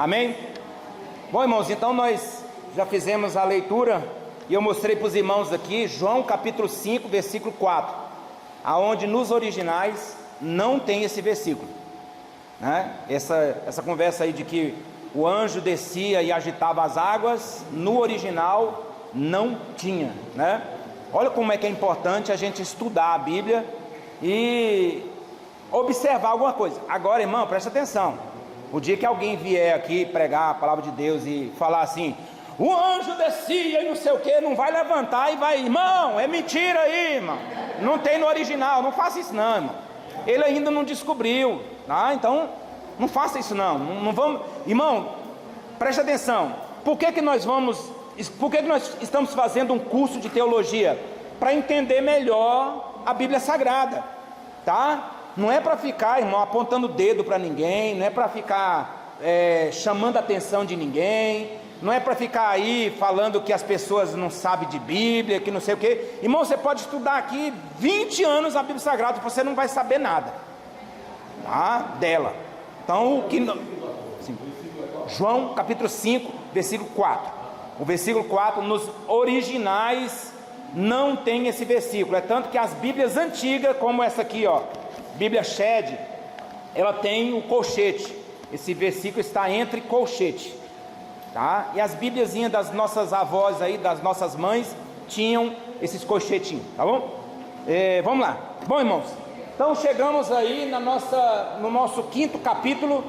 Amém? Bom, irmãos, então nós já fizemos a leitura e eu mostrei para os irmãos aqui João capítulo 5, versículo 4, aonde nos originais não tem esse versículo, né? Essa conversa aí de que o anjo descia e agitava as águas, no original não tinha, né? Olha como é que é importante a gente estudar a Bíblia e observar alguma coisa. Agora, irmão, presta atenção. O dia que alguém vier aqui pregar a palavra de Deus e falar assim, o anjo descia e não sei o que, não vai levantar e vai, irmão, é mentira aí, irmão, não tem no original, não faça isso não, irmão, ele ainda não descobriu, tá? Então, não faça isso não vamos, irmão, preste atenção, por que nós estamos fazendo um curso de teologia? Para entender melhor a Bíblia Sagrada, tá? Não é para ficar, irmão, apontando o dedo para ninguém, não é para ficar chamando a atenção de ninguém, não é para ficar aí falando que as pessoas não sabem de Bíblia, que não sei o que. Irmão, você pode estudar aqui 20 anos a Bíblia Sagrada, você não vai saber nada, tá? Dela. Então, João capítulo 5, versículo 4. O versículo 4, nos originais, não tem esse versículo. É tanto que as Bíblias antigas, como essa aqui, ó, Bíblia Shed, ela tem o colchete. Esse versículo está entre colchete, tá? E as Bíbliazinhas das nossas avós aí, das nossas mães, tinham esses colchetinhos, tá bom? Vamos lá. Bom, irmãos, então chegamos aí no nosso 5º capítulo.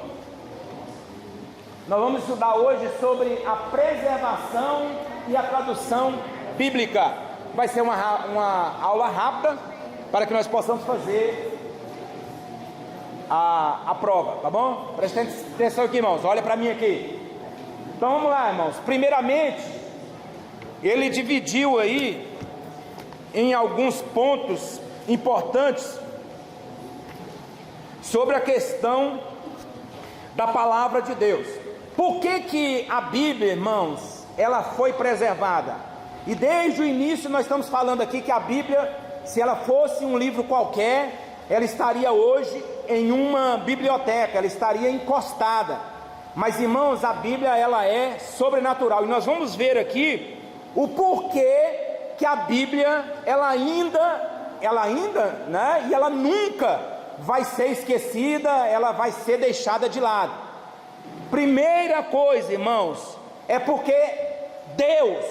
Nós vamos estudar hoje sobre a preservação e a tradução bíblica. Vai ser uma aula rápida para que nós possamos fazer a prova, tá bom? Prestem atenção aqui, irmãos, olha para mim aqui. Então vamos lá, irmãos. Primeiramente, ele dividiu aí em alguns pontos importantes sobre a questão da palavra de Deus. Por que a Bíblia, irmãos, ela foi preservada? E desde o início nós estamos falando aqui que a Bíblia, se ela fosse um livro qualquer, ela estaria hoje em uma biblioteca, ela estaria encostada. Mas, irmãos, a Bíblia, ela é sobrenatural. E nós vamos ver aqui o porquê que a Bíblia, ela ainda, né? E ela nunca vai ser esquecida, ela vai ser deixada de lado. Primeira coisa, irmãos, é porque Deus,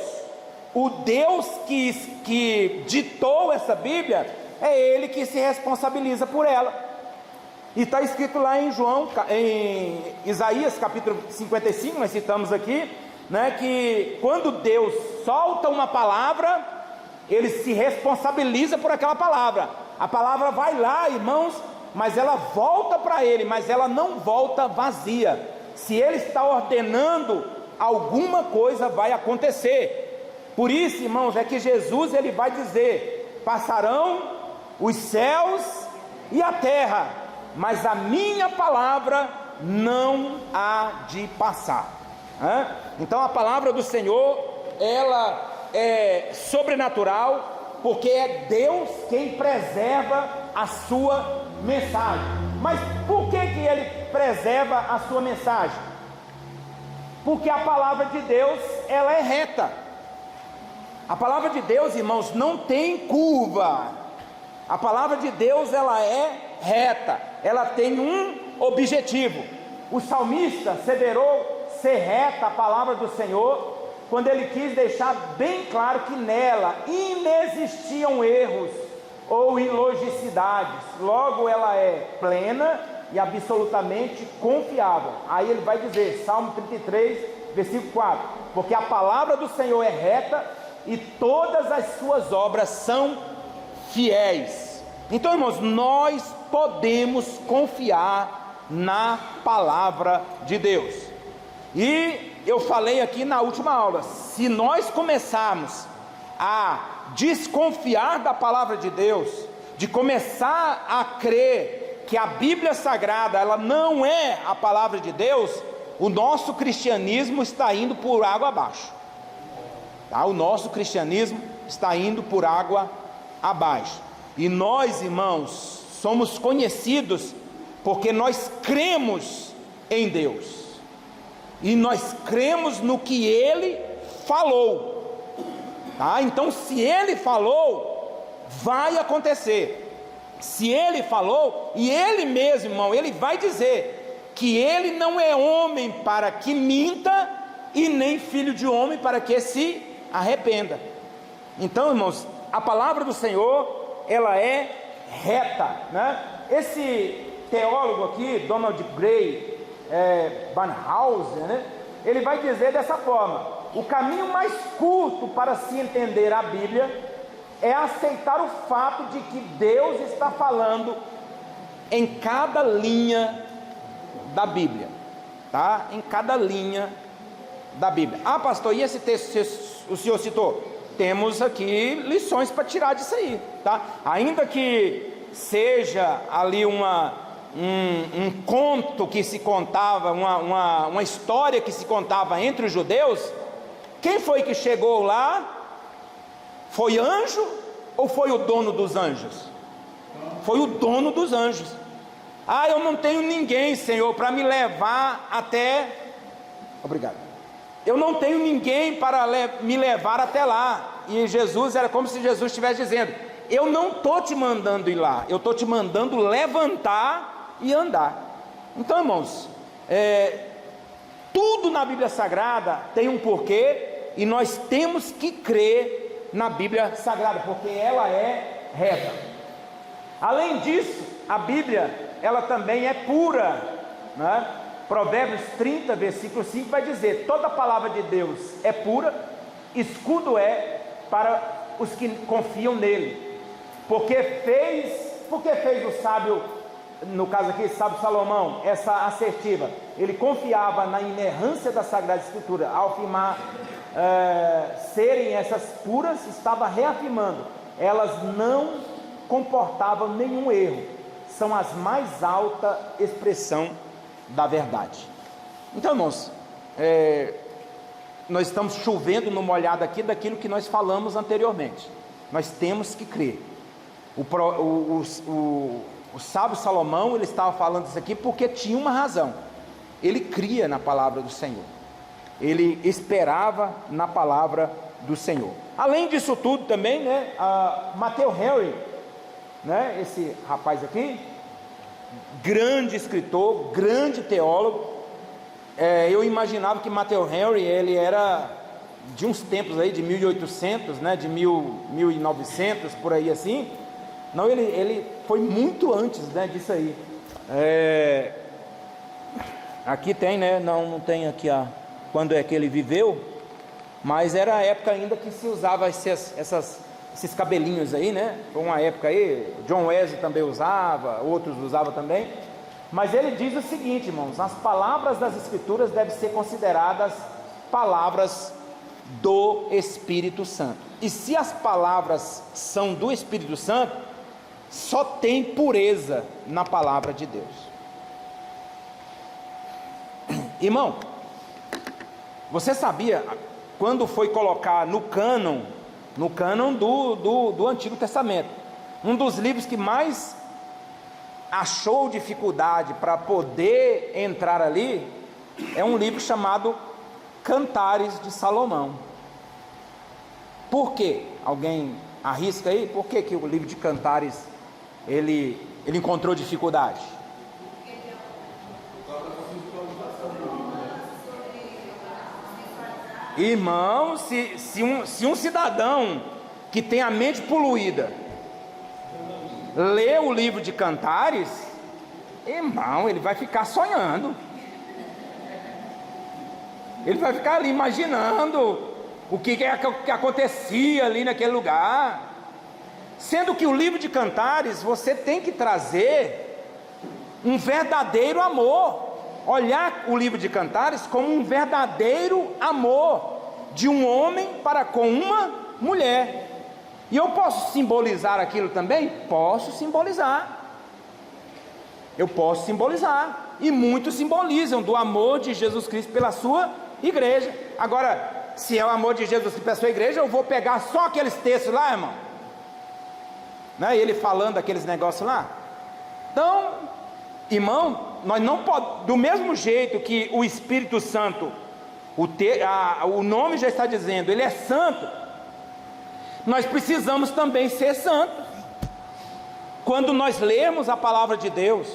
o Deus que ditou essa Bíblia, é Ele que se responsabiliza por ela. E está escrito lá em Isaías capítulo 55, nós citamos aqui, né, que quando Deus solta uma palavra, Ele se responsabiliza por aquela palavra. A palavra vai lá, irmãos, mas ela volta para Ele, mas ela não volta vazia. Se Ele está ordenando, alguma coisa vai acontecer. Por isso, irmãos, é que Jesus, Ele vai dizer, passarão os céus e a terra, mas a minha palavra não há de passar. Então a palavra do Senhor, ela é sobrenatural, porque é Deus quem preserva a sua mensagem. Mas por que Ele preserva a sua mensagem? Porque a palavra de Deus, ela é reta. A palavra de Deus, irmãos, não tem curva. A palavra de Deus, ela é reta, ela tem um objetivo. O salmista asseverou ser reta a palavra do Senhor, quando ele quis deixar bem claro que nela inexistiam erros ou ilogicidades. Logo, ela é plena e absolutamente confiável. Aí ele vai dizer, Salmo 33, versículo 4, porque a palavra do Senhor é reta e todas as suas obras são fiéis. Então, irmãos, nós podemos confiar na palavra de Deus. E eu falei aqui na última aula, se nós começarmos a desconfiar da palavra de Deus, de começar a crer que a Bíblia Sagrada, ela não é a palavra de Deus, o nosso cristianismo está indo por água abaixo, tá? O nosso cristianismo está indo por água abaixo. E nós, irmãos, somos conhecidos porque nós cremos em Deus. e nós cremos no que ele falou, tá? Então, se ele falou, vai acontecer. Se ele falou, e ele mesmo, irmão, ele vai dizer que ele não é homem para que minta, e nem filho de homem para que se arrependa. Então, irmãos, a palavra do Senhor, ela é reta, né? Esse teólogo aqui, Donald Gray Banhausen, né? Ele vai dizer dessa forma: o caminho mais curto para se entender a Bíblia é aceitar o fato de que Deus está falando em cada linha da Bíblia, tá? Em cada linha da Bíblia. Ah, pastor, e esse texto o senhor citou? Temos aqui lições para tirar disso aí, tá? Ainda que seja ali um conto que se contava, uma história que se contava entre os judeus, quem foi que chegou lá? Foi anjo ou foi o dono dos anjos? Foi o dono dos anjos. Ah, eu não tenho ninguém, Senhor, para me levar até... Obrigado. Eu não tenho ninguém para me levar até lá. E Jesus, era como se Jesus estivesse dizendo: eu não estou te mandando ir lá, eu estou te mandando levantar e andar. Então, irmãos, tudo na Bíblia Sagrada tem um porquê, e nós temos que crer na Bíblia Sagrada, porque ela é reta. Além disso, a Bíblia, ela também é pura, né? Provérbios 30, versículo 5 vai dizer: toda palavra de Deus é pura, escudo é para os que confiam nele. Porque fez o sábio, no caso aqui, sábio Salomão, essa assertiva? Ele confiava na inerrância da Sagrada Escritura. Ao afirmar serem essas puras, estava reafirmando: elas não comportavam nenhum erro, são as mais alta expressão da verdade. Então, irmãos, nós estamos chovendo no molhado aqui daquilo que nós falamos anteriormente. Nós temos que crer. O sábio Salomão, ele estava falando isso aqui porque tinha uma razão. Ele cria na palavra do Senhor, ele esperava na palavra do Senhor. Além disso tudo também, né, Matthew Henry, né, esse rapaz aqui, grande escritor, grande teólogo, eu imaginava que Matthew Henry, ele era de uns tempos aí, de 1800, né, de 1900, por aí assim. Não, ele foi muito antes, né, disso aí. Aqui tem, né, não tem aqui quando é que ele viveu, mas era a época ainda que se usava esses cabelinhos aí, né? Foi uma época aí, John Wesley também usava, outros usavam também. Mas ele diz o seguinte, irmãos: as palavras das Escrituras devem ser consideradas palavras do Espírito Santo. E se as palavras são do Espírito Santo, só tem pureza na palavra de Deus. Irmão, você sabia quando foi colocar no cânon do Antigo Testamento, um dos livros que mais achou dificuldade para poder entrar ali, é um livro chamado Cantares de Salomão. Por quê? Alguém arrisca aí? Por que o livro de Cantares ele encontrou dificuldade? Irmão, se um cidadão que tem a mente poluída lê o livro de Cantares, irmão, ele vai ficar sonhando, ele vai ficar ali imaginando o que acontecia ali naquele lugar. Sendo que o livro de Cantares, você tem que trazer um verdadeiro amor, olhar o livro de Cantares como um verdadeiro amor de um homem para com uma mulher. E eu posso simbolizar aquilo também? Posso simbolizar. Eu posso simbolizar. E muitos simbolizam do amor de Jesus Cristo pela sua igreja. Agora, se é o amor de Jesus Cristo pela sua igreja, eu vou pegar só aqueles textos lá, irmão, né? Ele falando aqueles negócios lá. Então, irmão, nós não podemos, do mesmo jeito que o Espírito Santo, o nome já está dizendo, ele é santo, nós precisamos também ser santos. Quando nós lemos a palavra de Deus,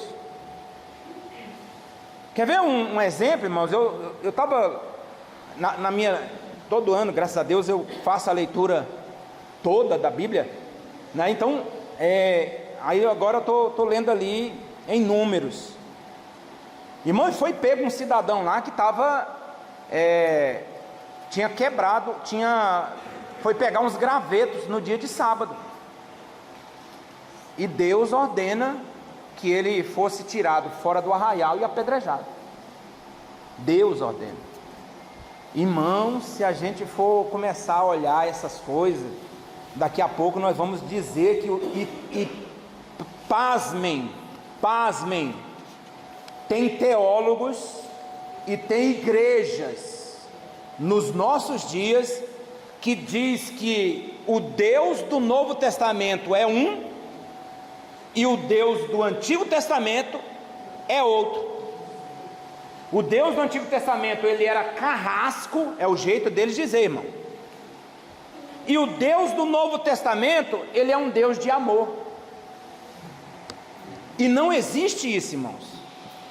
quer ver um exemplo, irmãos? Eu estava na minha, todo ano, graças a Deus, eu faço a leitura toda da Bíblia, né? Então, aí agora eu estou lendo ali em Números. Irmão, foi pego um cidadão lá que estava, tinha quebrado, foi pegar uns gravetos no dia de sábado, e Deus ordena que ele fosse tirado fora do arraial e apedrejado. Deus ordena. Irmãos, se a gente for começar a olhar essas coisas, daqui a pouco nós vamos dizer que pasmem, tem teólogos e tem igrejas nos nossos dias que diz que o Deus do Novo Testamento é um e o Deus do Antigo Testamento é outro. O Deus do Antigo Testamento, ele era carrasco, é o jeito deles dizer, irmão. E o Deus do Novo Testamento, ele é um Deus de amor. E não existe isso, irmãos.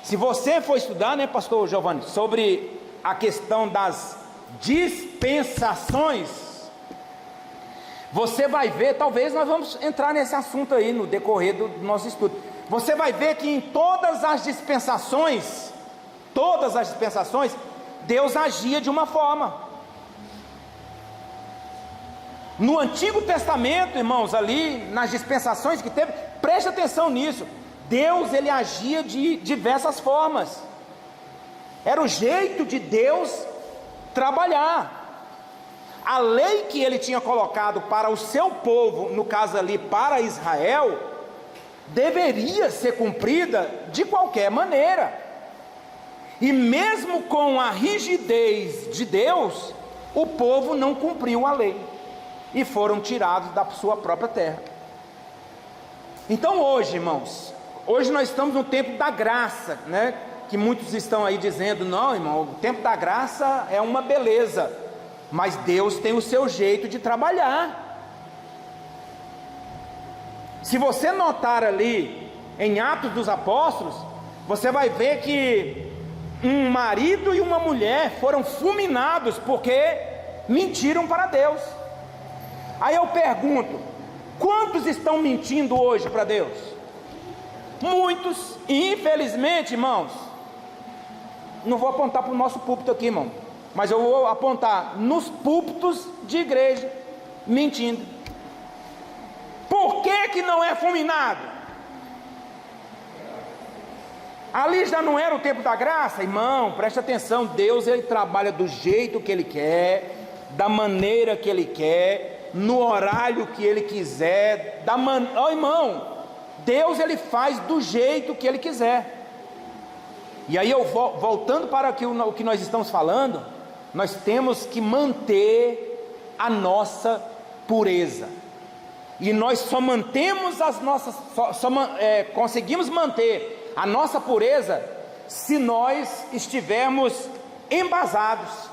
Se você for estudar, né, pastor Giovanni, sobre a questão das dispensações, você vai ver, talvez nós vamos entrar nesse assunto aí no decorrer do nosso estudo. Você vai ver que em todas as dispensações, Deus agia de uma forma. No Antigo Testamento, irmãos, ali nas dispensações que teve, preste atenção nisso, Deus, ele agia de diversas formas. Era o jeito de Deus trabalhar. A lei que ele tinha colocado para o seu povo, no caso ali para Israel, deveria ser cumprida de qualquer maneira. E mesmo com a rigidez de Deus, o povo não cumpriu a lei e foram tirados da sua própria terra. Então hoje, irmãos, hoje nós estamos no tempo da graça, né? Que muitos estão aí dizendo, não, irmão, o tempo da graça é uma beleza, mas Deus tem o seu jeito de trabalhar. Se você notar ali em Atos dos Apóstolos, você vai ver que um marido e uma mulher foram fulminados porque mentiram para Deus. Aí eu pergunto, quantos estão mentindo hoje para Deus? Muitos, e infelizmente, irmãos, não vou apontar para o nosso púlpito aqui, irmão, mas eu vou apontar nos púlpitos de igreja, mentindo. Por que não é fulminado? Ali já não era o tempo da graça? Irmão, preste atenção, Deus, ele trabalha do jeito que ele quer, da maneira que ele quer, no horário que ele quiser, irmão, Deus, ele faz do jeito que ele quiser. E aí voltando para o que nós estamos falando, nós temos que manter a nossa pureza. E nós só mantemos conseguimos manter a nossa pureza se nós estivermos embasados,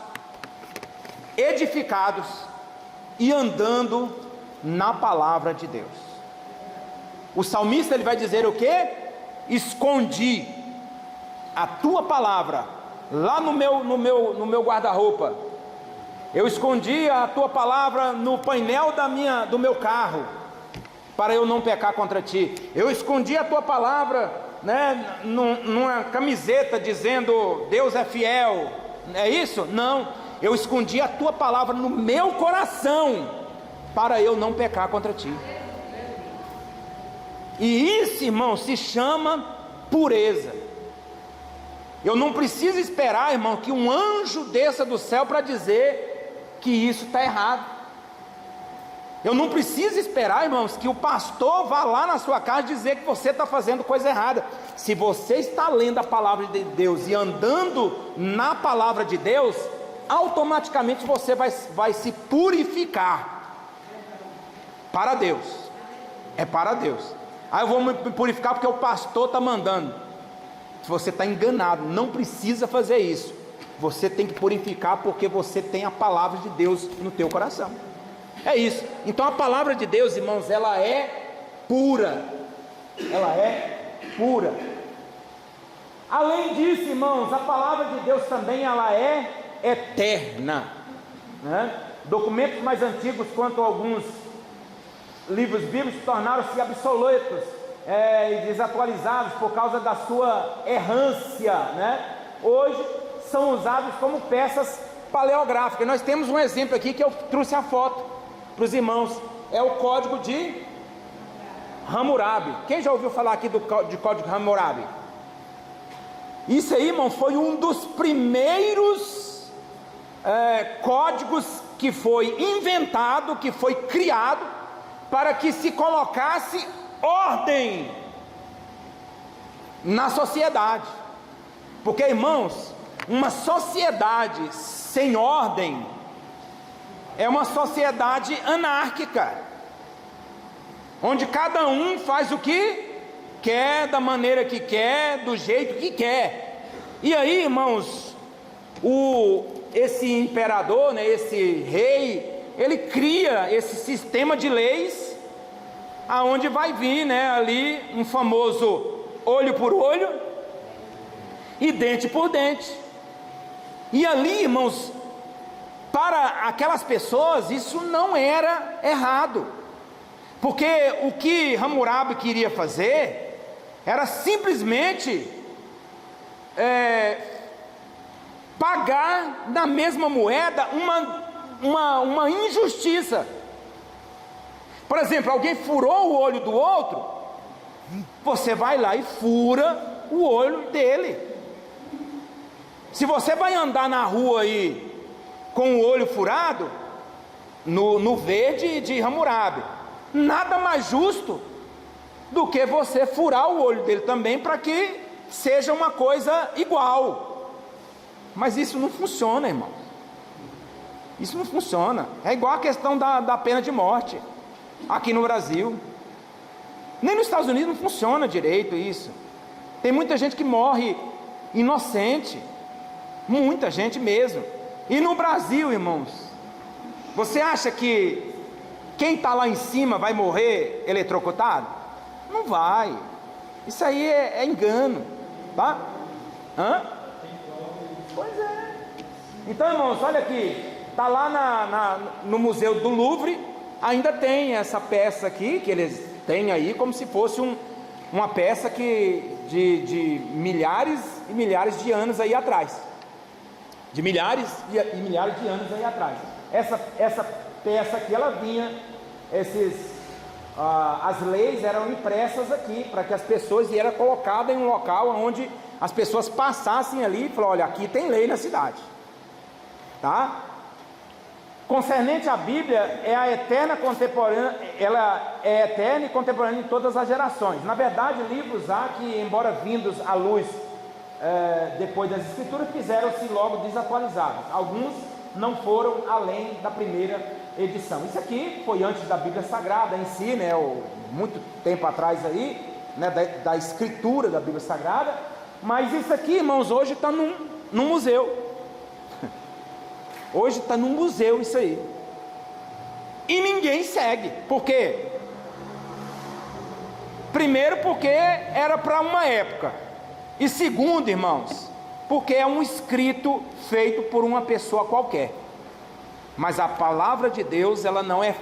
edificados e andando na palavra de Deus. O salmista, ele vai dizer o quê? Escondi a tua palavra lá no meu guarda-roupa. Eu escondi a tua palavra no painel do meu carro, para eu não pecar contra ti. Eu escondi a tua palavra, né, numa camiseta dizendo Deus é fiel. É isso? Não. Eu escondi a tua palavra no meu coração, para eu não pecar contra ti. E isso, irmão, se chama pureza. Eu não preciso esperar, irmão, que um anjo desça do céu para dizer que isso está errado. Eu não preciso esperar, irmãos, que o pastor vá lá na sua casa dizer que você está fazendo coisa errada. Se você está lendo a palavra de Deus e andando na palavra de Deus, automaticamente você vai se purificar para Deus. É para Deus. Aí eu vou me purificar porque o pastor está mandando. Se você está enganado, não precisa fazer isso. Você tem que purificar porque você tem a palavra de Deus no teu coração. É isso. Então a palavra de Deus, irmãos, ela é pura. Ela é pura. Além disso, irmãos, a palavra de Deus também ela é eterna, né? Documentos mais antigos quanto alguns livros bíblicos tornaram-se obsoletos e desatualizados por causa da sua errância, né? Hoje são usados como peças paleográficas. Nós temos um exemplo aqui que eu trouxe a foto para os irmãos, é o código de Hammurabi. Quem já ouviu falar aqui de código Hammurabi? Isso aí, irmão, foi um dos primeiros códigos que foi inventado, que foi criado para que se colocasse ordem na sociedade. Porque, irmãos, uma sociedade sem ordem é uma sociedade anárquica, onde cada um faz o que quer, da maneira que quer, do jeito que quer. E aí, irmãos, esse imperador, né, esse rei, ele cria esse sistema de leis, aonde vai vir, né, ali um famoso olho por olho e dente por dente. E ali, irmãos, para aquelas pessoas isso não era errado, porque o que Hammurabi queria fazer era simplesmente pagar na mesma moeda uma injustiça. Por exemplo, alguém furou o olho do outro, você vai lá e fura o olho dele. Se você vai andar na rua aí com o olho furado, no verde de Hammurabi, nada mais justo do que você furar o olho dele também, para que seja uma coisa igual. Mas isso não funciona, irmão. Isso não funciona. É igual a questão da pena de morte aqui no Brasil. Nem nos Estados Unidos não funciona direito isso. Tem muita gente que morre inocente, muita gente mesmo. E no Brasil, irmãos, você acha que quem está lá em cima vai morrer eletrocutado? Não vai. Isso aí é engano, tá? Pois é. Então, irmãos, olha aqui, está lá no Museu do Louvre, ainda tem essa peça aqui, que eles têm aí como se fosse uma peça de milhares e milhares de anos aí atrás. De milhares e milhares de anos aí atrás. Essa peça aqui, ela vinha, as leis eram impressas aqui, para que as pessoas, e era colocada em um local onde as pessoas passassem ali e falaram: olha, aqui tem lei na cidade, tá? Concernente à Bíblia, ela é eterna e contemporânea em todas as gerações. Na verdade, livros há que, embora vindos à luz depois das escrituras, fizeram-se logo desatualizados. Alguns não foram além da primeira edição. Isso aqui foi antes da Bíblia Sagrada em si, né, muito tempo atrás aí, né, da escritura da Bíblia Sagrada. Mas isso aqui, irmãos, hoje está num museu. Hoje está num museu isso aí. E ninguém segue. Por quê? Primeiro, porque era para uma época. E segundo, irmãos, porque é um escrito feito por uma pessoa qualquer. Mas a palavra de Deus, ela não é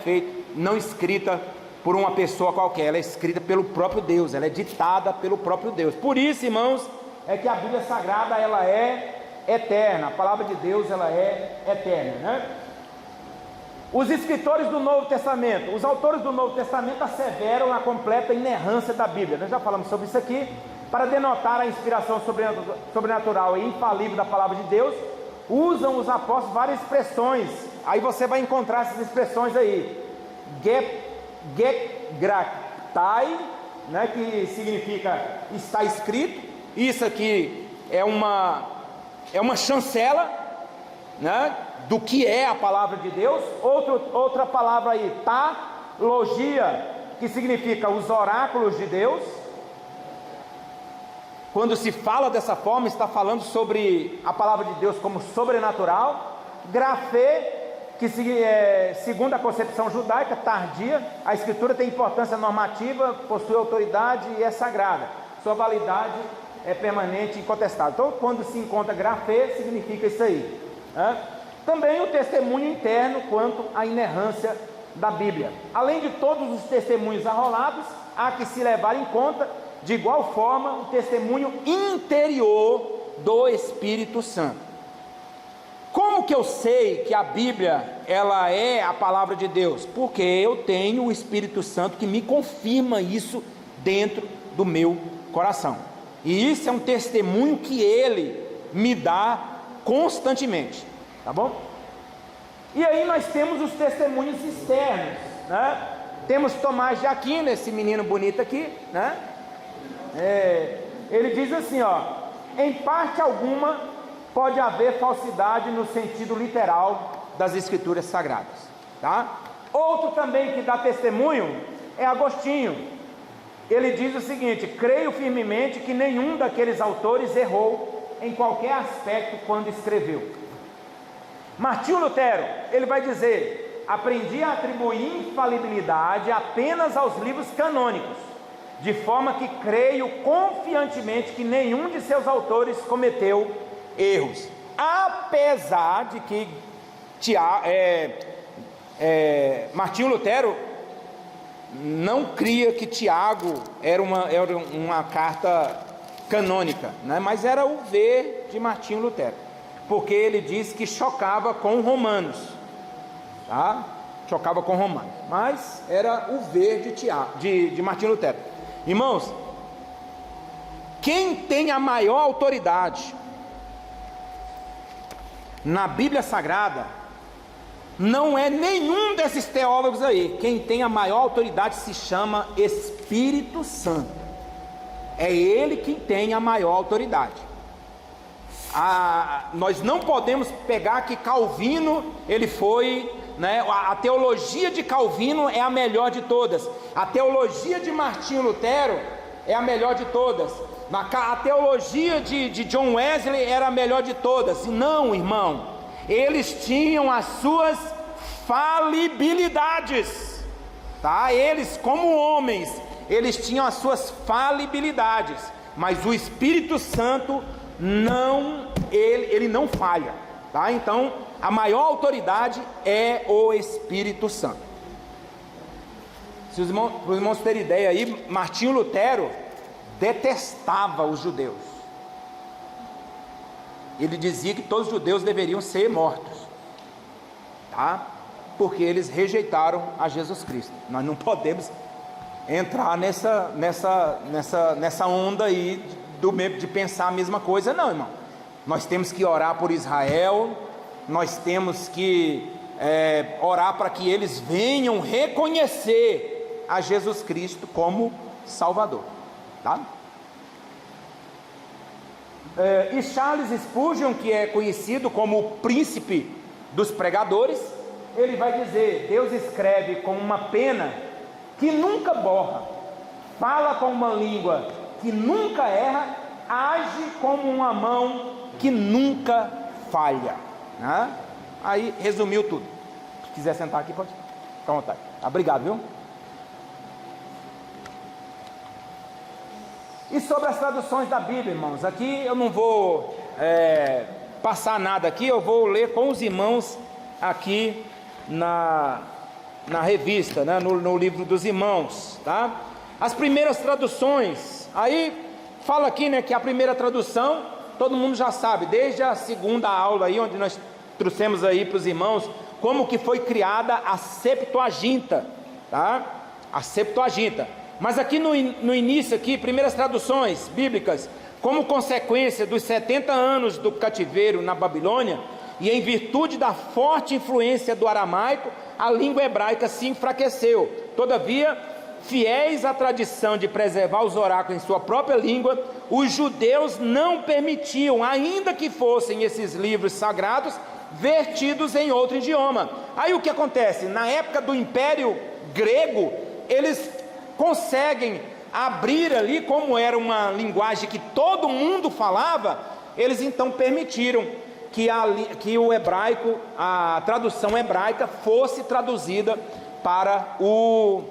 não escrita por uma pessoa qualquer, ela é escrita pelo próprio Deus, ela é ditada pelo próprio Deus. Por isso, irmãos, é que a Bíblia Sagrada, ela é eterna, a palavra de Deus, ela é eterna, né? Os escritores do Novo Testamento, os autores do Novo Testamento asseveram a completa inerrância da Bíblia. Nós já falamos sobre isso aqui. Para denotar a inspiração sobrenatural e infalível da palavra de Deus, usam os apóstolos várias expressões. Aí você vai encontrar essas expressões aí: gegraptai, né, que significa está escrito. Isso aqui é uma chancela, né, do que é a palavra de Deus. Outra palavra aí, logia, que significa os oráculos de Deus. quando se fala dessa forma, está falando sobre a palavra de Deus como sobrenatural. Grafê, que segundo a concepção judaica tardia, a escritura tem importância normativa, possui autoridade e é sagrada. Sua validade é permanente e incontestável. Então, quando se encontra grafê, significa isso aí, né? Também o testemunho interno quanto à inerrância da Bíblia. Além de todos os testemunhos arrolados, há que se levar em conta, de igual forma, o testemunho interior do Espírito Santo. Como que eu sei que a Bíblia, ela é a palavra de Deus? Porque eu tenho o Espírito Santo que me confirma isso dentro do meu coração. E isso é um testemunho que Ele me dá constantemente, tá bom? E aí nós temos os testemunhos externos, né? Temos Tomás de Aquino, esse menino bonito aqui, né? Ele diz assim, ó: em parte alguma pode haver falsidade no sentido literal das escrituras sagradas, tá? Outro também que dá testemunho é Agostinho. Ele diz o seguinte: creio firmemente que nenhum daqueles autores errou em qualquer aspecto quando escreveu. Martinho Lutero, ele vai dizer: aprendi a atribuir infalibilidade apenas aos livros canônicos, de forma que creio confiantemente que nenhum de seus autores cometeu erros, apesar de que Martinho Lutero não cria que Tiago era uma carta canônica, né? Mas era o ver de Martinho Lutero, porque ele diz que chocava com Romanos, tá? Chocava com Romanos, mas era o ver de Martinho Lutero. Irmãos, quem tem a maior autoridade na Bíblia Sagrada não é nenhum desses teólogos aí. Quem tem a maior autoridade se chama Espírito Santo. É Ele quem tem a maior autoridade. Nós não podemos pegar que Calvino, ele foi, né, a teologia de Calvino é a melhor de todas, a teologia de Martinho Lutero é a melhor de todas, a teologia de John Wesley era a melhor de todas. Não, irmão, eles tinham as suas falibilidades, tá? Eles, como homens, eles tinham as suas falibilidades, mas o Espírito Santo não, ele não falha, tá? Então, a maior autoridade é o Espírito Santo. Se os irmãos terem ideia aí, Martinho Lutero detestava os judeus. Ele dizia que todos os judeus deveriam ser mortos, tá? Porque eles rejeitaram a Jesus Cristo. Nós não podemos entrar nessa onda aí de pensar a mesma coisa, não, irmão. Nós temos que orar por Israel, nós temos que orar para que eles venham reconhecer a Jesus Cristo como Salvador, tá? E Charles Spurgeon, que é conhecido como o príncipe dos pregadores, ele vai dizer: Deus escreve com uma pena que nunca borra, fala com uma língua que nunca erra, age como uma mão que nunca falha, né? Aí resumiu tudo. Se quiser sentar aqui, pode ficar à vontade. Obrigado, viu? E sobre as traduções da Bíblia, irmãos, aqui eu não vou passar nada aqui, eu vou ler com os irmãos aqui na revista, né, no livro dos irmãos, tá? As primeiras traduções, aí fala aqui, né, que a primeira tradução, todo mundo já sabe, desde a segunda aula aí, onde nós trouxemos aí para os irmãos, como que foi criada a Septuaginta, tá? A Septuaginta. Mas aqui no início aqui, primeiras traduções bíblicas, como consequência dos 70 anos do cativeiro na Babilônia, e em virtude da forte influência do aramaico, a língua hebraica se enfraqueceu. Todavia, fiéis à tradição de preservar os oráculos em sua própria língua, os judeus não permitiam, ainda que fossem esses livros sagrados, vertidos em outro idioma. Aí o que acontece? Na época do Império Grego, eles conseguem abrir ali, como era uma linguagem que todo mundo falava, eles então permitiram que o hebraico, a tradução hebraica, fosse traduzida para o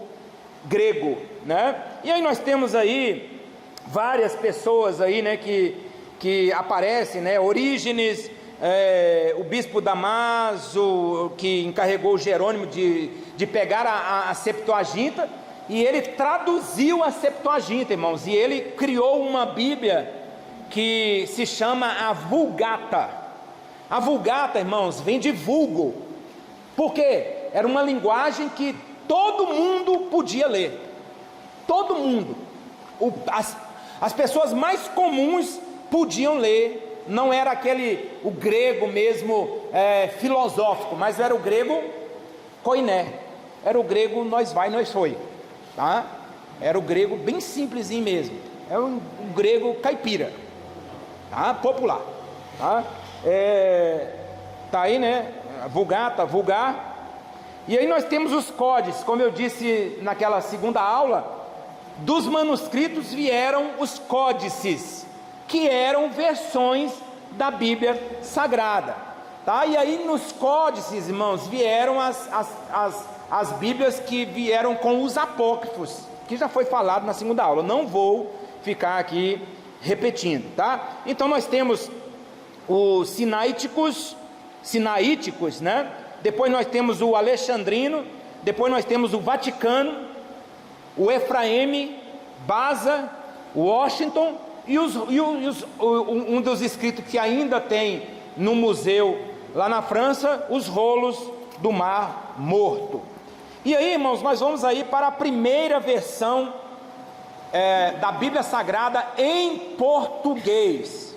grego, né? E aí nós temos aí várias pessoas aí, né, que aparecem, né? Orígenes, o bispo Damaso, que encarregou Jerônimo de pegar a Septuaginta, e ele traduziu a Septuaginta, irmãos, e ele criou uma Bíblia que se chama a Vulgata. A Vulgata, irmãos, vem de vulgo, porque era uma linguagem que todo mundo podia ler, todo mundo, as pessoas mais comuns podiam ler, não era o grego mesmo filosófico, mas era o grego koiné, era o grego nós vai, nós foi, tá? Era o grego bem simplesinho mesmo, é um grego caipira, tá? Popular, tá? Tá aí, né? Vulgata, vulgar. E aí nós temos os códices, como eu disse naquela segunda aula, dos manuscritos vieram os códices, que eram versões da Bíblia Sagrada, tá? E aí nos códices, irmãos, vieram as Bíblias que vieram com os apócrifos, que já foi falado na segunda aula, não vou ficar aqui repetindo, tá? Então nós temos os sinaíticos, né? Depois nós temos o alexandrino, depois nós temos o Vaticano, o Efraime, Basa, Washington e um dos escritos que ainda tem no museu lá na França, os rolos do Mar Morto. E aí, irmãos, nós vamos aí para a primeira versão da Bíblia Sagrada em português,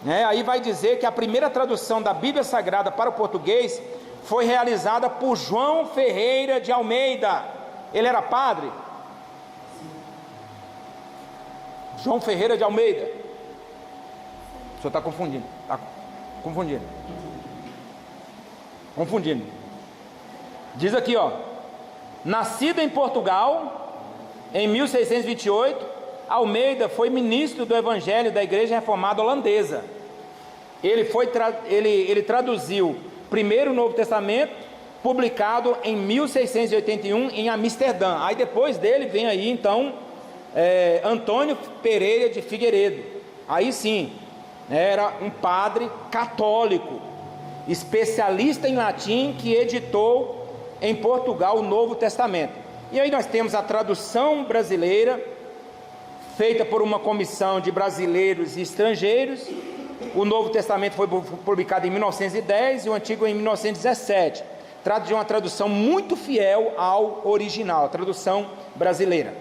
né? Aí vai dizer que a primeira tradução da Bíblia Sagrada para o português foi realizada por João Ferreira de Almeida. Ele era padre? João Ferreira de Almeida. O senhor está confundindo. Está confundindo. Confundindo. Diz aqui, ó. Nascido em Portugal, em 1628, Almeida foi ministro do Evangelho da Igreja Reformada Holandesa. Ele traduziu primeiro o Novo Testamento, publicado em 1681 em Amsterdã. Aí depois dele vem aí então Antônio Pereira de Figueiredo. Aí sim, era um padre católico, especialista em latim, que editou em Portugal o Novo Testamento. E aí nós temos a tradução brasileira, feita por uma comissão de brasileiros e estrangeiros. O Novo Testamento foi publicado em 1910 e o Antigo em 1917. Trata de uma tradução muito fiel ao original, a tradução brasileira.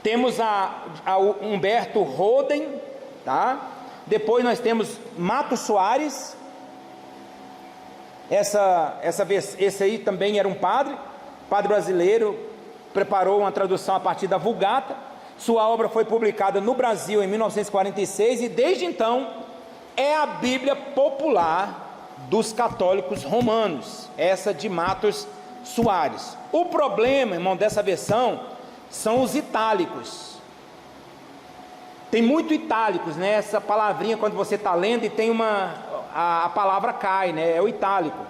Temos a Humberto Roden, tá? Depois nós temos Mato Soares. Esse aí também era um padre brasileiro, preparou uma tradução a partir da Vulgata. Sua obra foi publicada no Brasil em 1946 e desde então é a Bíblia popular dos católicos romanos, essa de Matos Soares. O problema, irmão, dessa versão são os itálicos. Tem muito itálicos, né? Essa palavrinha quando você está lendo e tem a palavra cai, né? É o itálico.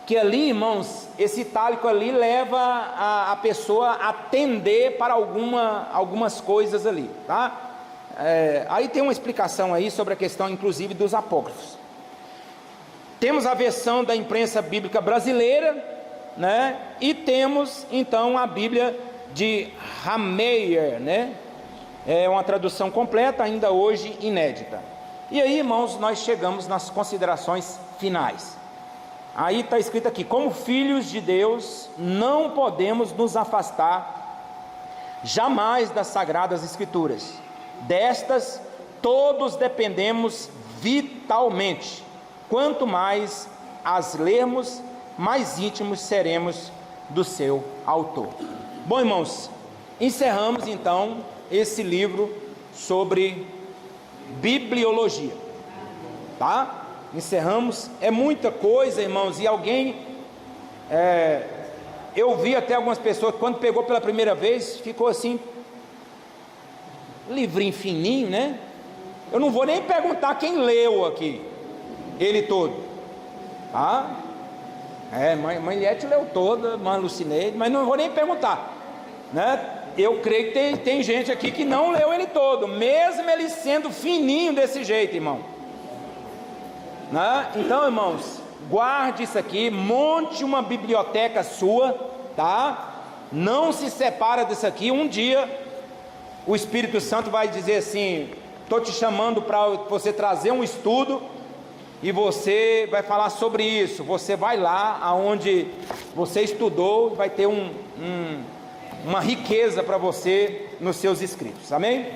Que ali, irmãos, esse itálico ali leva a pessoa a tender para algumas coisas ali, tá? Aí tem uma explicação aí sobre a questão, inclusive, dos apócrifos. Temos a versão da imprensa bíblica brasileira, né? E temos, então, a Bíblia de Rameyer, né? É uma tradução completa, ainda hoje inédita. E aí, irmãos, nós chegamos nas considerações finais. Aí está escrito aqui: como filhos de Deus, não podemos nos afastar jamais das Sagradas Escrituras. Destas, todos dependemos vitalmente. Quanto mais as lermos, mais íntimos seremos do seu autor. Bom, irmãos, encerramos então esse livro sobre bibliologia, tá? Encerramos, é muita coisa, irmãos, e eu vi até algumas pessoas, quando pegou pela primeira vez, ficou assim, livrinho fininho, né? Eu não vou nem perguntar quem leu aqui, ele todo, tá? Mãe Liette leu toda, mãe Lucineide, mas não vou nem perguntar, né? Eu creio que tem gente aqui que não leu ele todo, mesmo ele sendo fininho desse jeito, irmão, né? Então, irmãos, guarde isso aqui, monte uma biblioteca sua, tá? Não se separa disso aqui. Um dia o Espírito Santo vai dizer assim: estou te chamando para você trazer um estudo, e você vai falar sobre isso. Você vai lá aonde você estudou, vai ter uma riqueza para você nos seus escritos, amém?